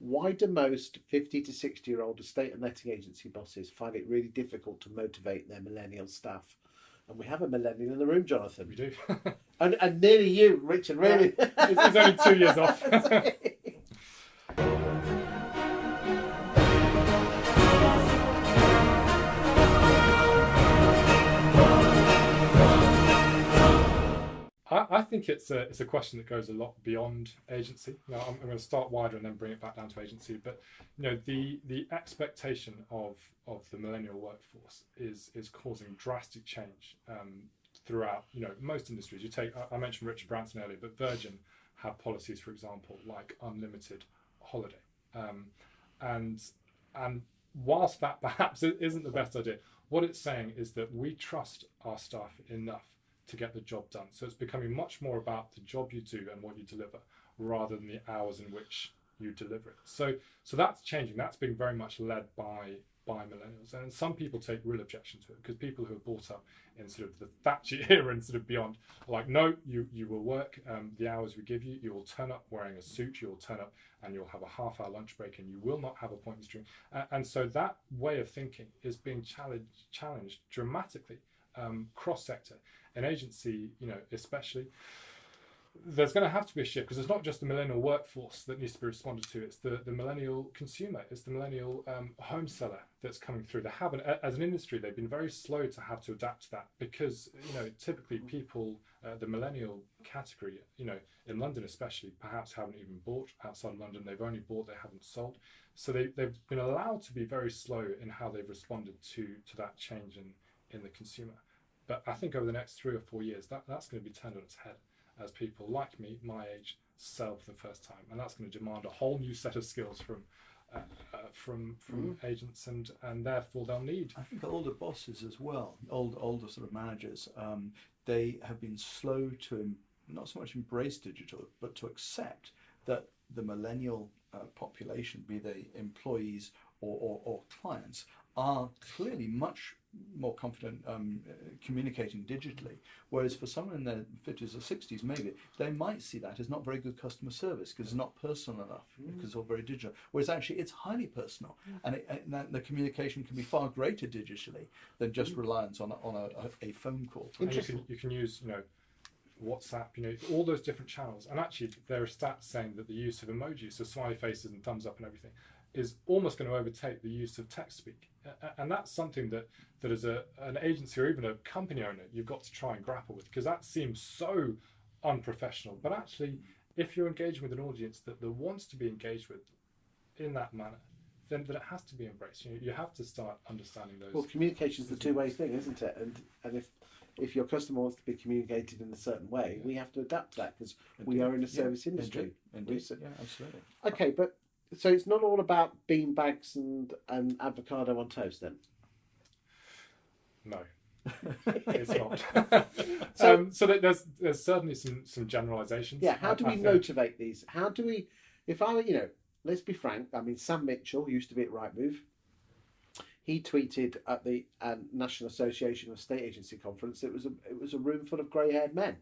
Why do most 50 to 60-year-old estate and letting agency bosses find it really difficult to motivate their millennial staff? And we have a millennial in the room, Jonathan. We do. And nearly you, Richard, really. He's only 2 years off. I think it's a question that goes a lot beyond agency. Now, I'm going to start wider and then bring it back down to agency. But the expectation of the millennial workforce is causing drastic change throughout most industries. You take, I mentioned Richard Branson earlier, but Virgin have policies, for example, like unlimited holiday, and whilst that perhaps isn't the best idea, what it's saying is that we trust our staff enough to get the job done. So it's becoming much more about the job you do and what you deliver, rather than the hours in which you deliver it. So that's changing. That's being very much led by millennials, and some people take real objection to it, because people who are brought up in sort of the Thatcher era and sort of beyond are like, no, you will work the hours we give you. You will turn up wearing a suit. You will turn up and you'll have a half-hour lunch break, and you will not have appointments during. And so that way of thinking is being challenged dramatically cross-sector. An agency, especially, there's going to have to be a shift, because it's not just the millennial workforce that needs to be responded to. It's the millennial consumer. It's the millennial home seller that's coming through. They haven't, as an industry, they've been very slow to have to adapt to that, because typically people, the millennial category, in London especially, perhaps haven't even bought outside London. They've only bought, they haven't sold. So they've been allowed to be very slow in how they've responded to that change in the consumer. But I think over the next 3 or 4 years, that's going to be turned on its head, as people like me, my age, sell for the first time, and that's going to demand a whole new set of skills from agents, and therefore they'll need. I think older bosses as well, older sort of managers, they have been slow to not so much embrace digital, but to accept that the millennial population, be they employees or clients, are clearly much more confident communicating digitally, whereas for someone in their 50s or 60s, maybe they might see that as not very good customer service, because it's not personal enough, because it's all very digital, whereas actually it's highly personal, and the communication can be far greater digitally than just reliance on a phone call. And you can use WhatsApp, all those different channels, and actually there are stats saying that the use of emojis, so smiley faces and thumbs up and everything, is almost going to overtake the use of text speak. And that's something that as an agency or even a company owner, you've got to try and grapple with, because that seems so unprofessional. But actually, if you're engaging with an audience that wants to be engaged with in that manner, then it has to be embraced. You have to start understanding those. Well, communication is the two-way thing, isn't it? And if your customer wants to be communicated in a certain way, we have to adapt to that, because we are in a service industry. Indeed. Yeah, absolutely. Okay, but so it's not all about beanbags and avocado on toast, then? No, it's not. So there's certainly some generalizations. Yeah, how do we motivate these? How do we, if I, let's be frank, I mean, Sam Mitchell used to be at Rightmove. He tweeted at the National Association of State Agency Conference, it was a room full of grey-haired men.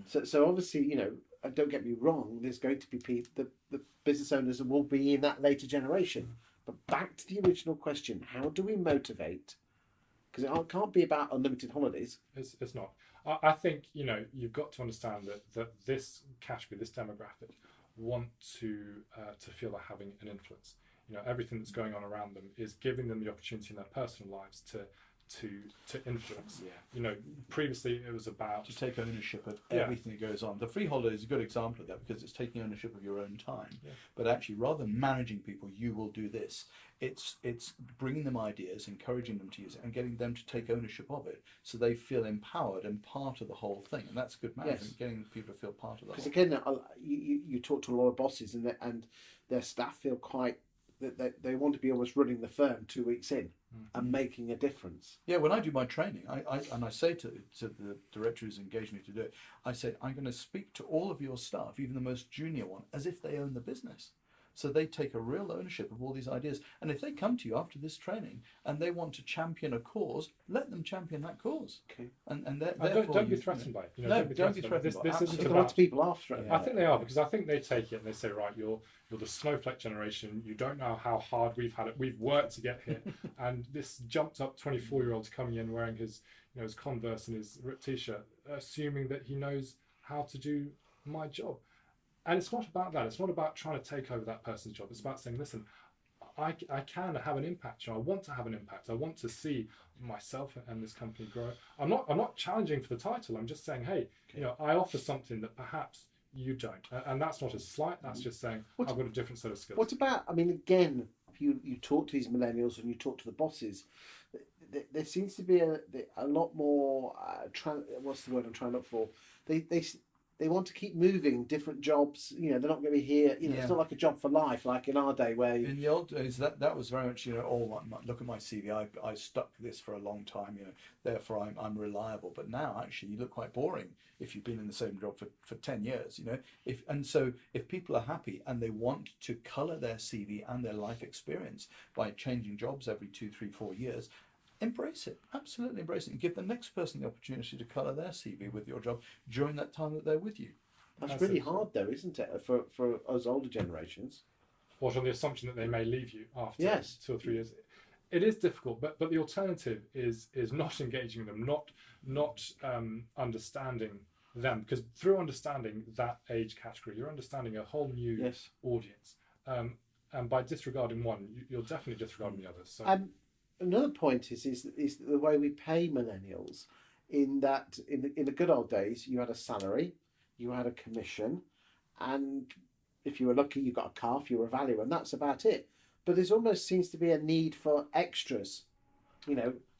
So obviously, and don't get me wrong, there's going to be people, the business owners will be in that later generation. But back to the original question, how do we motivate? Because it can't be about unlimited holidays. It's not. I think, you've got to understand that this category, this demographic, want to feel they're having an influence. Everything that's going on around them is giving them the opportunity in their personal lives to influence. Yeah. Previously it was about to take ownership of everything that goes on. The free holiday is a good example of that, because it's taking ownership of your own time. Yeah. But actually, rather than managing people, you will do this. It's bringing them ideas, encouraging them to use it, and getting them to take ownership of it, so they feel empowered and part of the whole thing. And that's good management. Yes. Getting people to feel part of that. Because again, you talk to a lot of bosses, and their staff feel quite that they want to be almost running the firm 2 weeks in and making a difference. Yeah, when I do my training, I say to the director who's engaged me to do it, I say, I'm going to speak to all of your staff, even the most junior one, as if they own the business. So they take a real ownership of all these ideas. And if they come to you after this training and they want to champion a cause, let them champion that cause. Okay. And don't be threatened by it. You know, No, don't be threatened by it. This isn't Because about. lots of people are threatened. I think they are, because I think they take it and they say, right, you're the snowflake generation. You don't know how hard we've had it. We've worked to get here, and this jumped up 24-year-old's coming in wearing his his Converse and his ripped t-shirt, assuming that he knows how to do my job. And it's not about that. It's not about trying to take over that person's job. It's about saying, listen, I can have an impact. I want to have an impact. I want to see myself and this company grow. I'm not challenging for the title. I'm just saying, hey, I offer something that perhaps you don't, and that's not a slight. That's just saying I've got a different set of skills. What about? I mean, again, if you talk to these millennials and you talk to the bosses, there seems to be a lot more. What's the word I'm trying to look for? They want to keep moving different jobs. They're not going to be here. It's not like a job for life, like in our day where. In the old days, that was very much look at my CV. I stuck to this for a long time. Therefore I'm reliable. But now actually you look quite boring if you've been in the same job for 10 years. If people are happy and they want to colour their CV and their life experience by changing jobs every 2, 3, 4 years. Embrace it, absolutely embrace it, and give the next person the opportunity to colour their CV with your job during that time that they're with you. That's really hard, though, isn't it, for us older generations? What, on the assumption that they may leave you after 2 or 3 years? It is difficult, but the alternative is not engaging them, not understanding them, because through understanding that age category, you're understanding a whole new audience, and by disregarding one, you're definitely disregarding the others. So. Another point is the way we pay millennials, in that in the good old days you had a salary, you had a commission, and if you were lucky you got a car if you were a value, and that's about it. But there's almost seems to be a need for extras,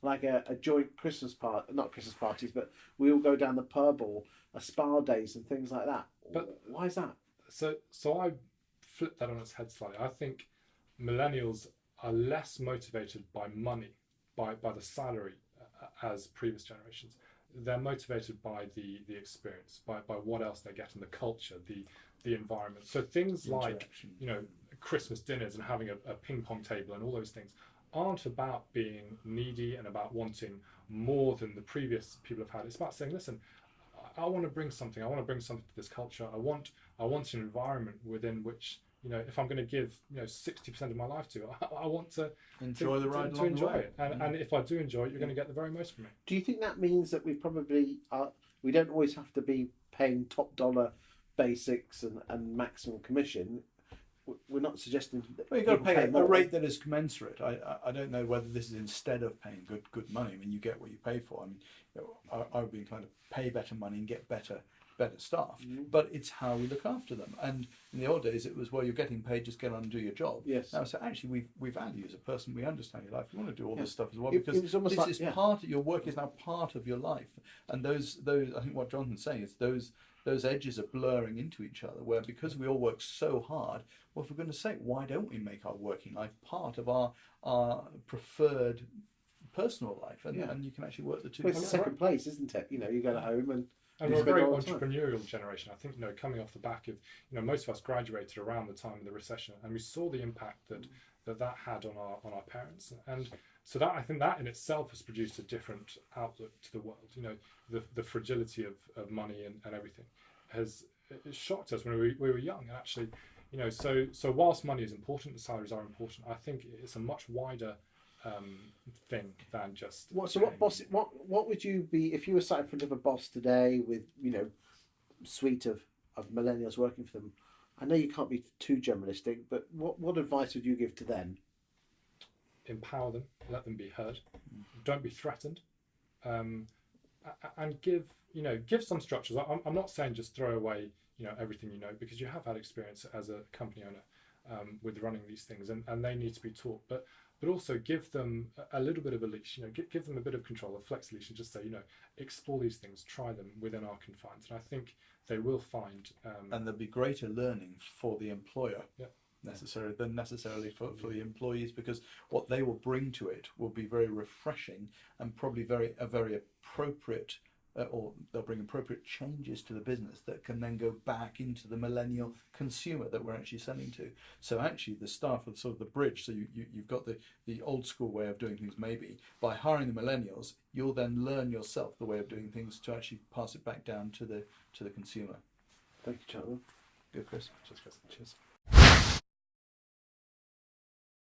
like a joint Christmas party, not Christmas parties, but we all go down the pub or a spa days and things like that. But why is that? So I flip that on its head slightly. I think millennials are less motivated by money, by the salary, as previous generations. They're motivated by the experience, by what else they get in the culture, the environment. So things like Christmas dinners and having a ping pong table and all those things aren't about being needy and about wanting more than the previous people have had. It's about saying, listen, I want to bring something. I want to bring something to this culture. I want an environment within which, if I'm going to give 60% of my life to, I want to enjoy the ride, to enjoy it, and if I do enjoy it, you're going to get the very most from it. Do you think that means that we probably we don't always have to be paying top dollar basics and maximum commission? We're not suggesting that you've got to pay a rate that is commensurate. I don't know whether this is instead of paying good money. I mean, you get what you pay for. I mean, I would be inclined to pay better money and get better staff, but it's how we look after them. And in the old days it was, well, you're getting paid, just get on and do your job. Now, so actually we value you as a person, we understand your life, we want to do all this stuff as well, because this is part of your work, is now part of your life. And those I think what Jonathan's saying is those edges are blurring into each other, where because we all work so hard, well, if we're going to say, why don't we make our working life part of our preferred personal life, and you can actually work the two together. It's second place, isn't it? You go home and we're a very entrepreneurial generation. I think, coming off the back of, most of us graduated around the time of the recession, and we saw the impact that had on our parents. And so that, I think that in itself has produced a different outlook to the world. The fragility of money and everything it shocked us when we were young. And actually, so whilst money is important, the salaries are important, I think it's a much wider thing than just. What would you be if you were sat in front of a boss today with suite of millennials working for them? I know you can't be too generalistic, but what advice would you give to them? Empower them, let them be heard, don't be threatened, and give some structures. I'm not saying just throw away everything because you have had experience as a company owner with running these things, and they need to be taught, but also give them a little bit of a leash, give them a bit of control, a flex leash, and just say, explore these things, try them within our confines. And I think they will find. And there'll be greater learning for the employer than necessarily for the employees, because what they will bring to it will be very refreshing and probably a very appropriate or they'll bring appropriate changes to the business that can then go back into the millennial consumer that we're actually selling to. So actually the staff are sort of the bridge. So you've got the old school way of doing things. Maybe by hiring the millennials, you'll then learn yourself the way of doing things to actually pass it back down to the consumer. Thank you, gentlemen. Good, Chris. Cheers, Chris. Cheers.